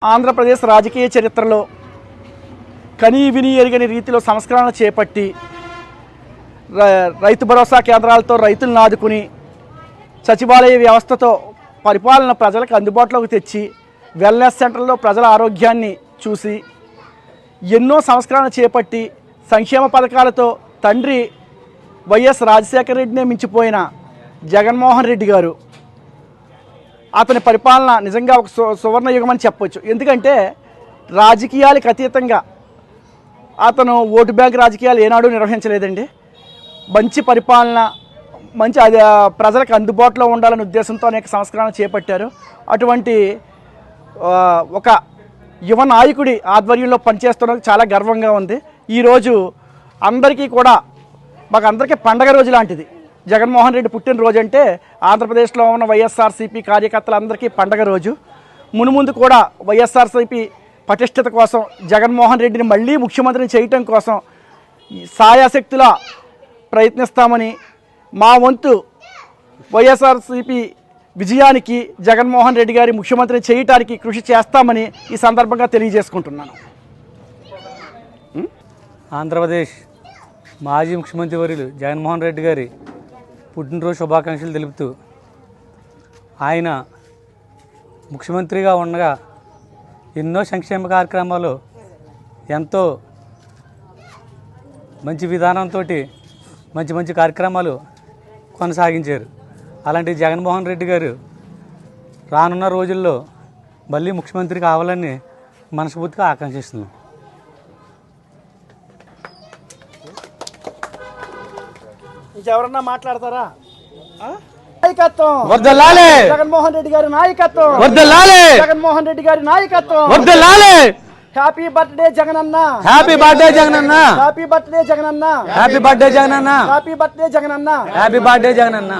ఆంధ్రప్రదేశ్ రాజకీయ చరిత్రలో కనీ విని ఎరుగని రీతిలో సంస్కరణలు చేపట్టి రైతు భరోసా కేంద్రాలతో రైతులను ఆదుకుని సచివాలయ వ్యవస్థతో పరిపాలన ప్రజలకు అందుబాటులోకి తెచ్చి వెల్నెస్ సెంటర్లో ప్రజల ఆరోగ్యాన్ని చూసి ఎన్నో సంస్కరణలు చేపట్టి సంక్షేమ పథకాలతో తండ్రి వైఎస్ రాజశేఖర రెడ్డినే మించిపోయిన జగన్మోహన్ రెడ్డి గారు అతని పరిపాలన నిజంగా ఒక సువర్ణ యుగం అని చెప్పొచ్చు. ఎందుకంటే రాజకీయాలకు అతీతంగా అతను ఓటు బ్యాంక్ రాజకీయాలు ఏనాడు నిర్వహించలేదండి. మంచి పరిపాలన, మంచి అది ప్రజలకు అందుబాటులో ఉండాలనే ఉద్దేశంతో అనేక సంస్కరణలు చేపట్టారు. అటువంటి ఒక యువ నాయకుడి ఆధ్వర్యంలో పనిచేస్తున్నది చాలా గర్వంగా ఉంది. ఈరోజు అందరికీ కూడా మాకు అందరికీ పండగ రోజు లాంటిది. జగన్మోహన్ రెడ్డి పుట్టినరోజు అంటే ఆంధ్రప్రదేశ్లో ఉన్న వైఎస్ఆర్సీపీ కార్యకర్తలందరికీ పండగ రోజు. మునుముందు కూడా వైఎస్ఆర్సీపీ పటిష్టత కోసం జగన్మోహన్ రెడ్డిని మళ్ళీ ముఖ్యమంత్రిని చేయటం కోసం సాయశక్తులా ప్రయత్నిస్తామని, మా వంతు వైఎస్ఆర్సీపీ విజయానికి జగన్మోహన్ రెడ్డి గారి ముఖ్యమంత్రిని చేయటానికి కృషి చేస్తామని ఈ సందర్భంగా తెలియజేసుకుంటున్నాను. ఆంధ్రప్రదేశ్ మాజీ ముఖ్యమంత్రి వర్యులు జగన్మోహన్ రెడ్డి గారి పుట్టినరోజు శుభాకాంక్షలు తెలుపుతూ, ఆయన ముఖ్యమంత్రిగా ఉండగా ఎన్నో సంక్షేమ కార్యక్రమాలు ఎంతో మంచి విధానంతో మంచి మంచి కార్యక్రమాలు కొనసాగించారు. అలాంటి జగన్మోహన్ రెడ్డి గారు రానున్న రోజుల్లో మళ్ళీ ముఖ్యమంత్రి కావాలని మనస్ఫూర్తిగా ఆకాంక్షిస్తున్నాం. ఇంకెవరన్నా మాట్లాడతారా? నాయకత్వం వర్ధిల్లాలి, జగన్మోహన్ రెడ్డి గారి నాయకత్వం వర్ధిల్లాలి, జగన్మోహన్ రెడ్డి గారి నాయకత్వం వర్ధిల్లాలి. Happy birthday Jagananna, happy birthday Jagananna, happy birthday Jagananna, happy birthday Jagananna, happy birthday Jagananna, happy birthday Jagananna.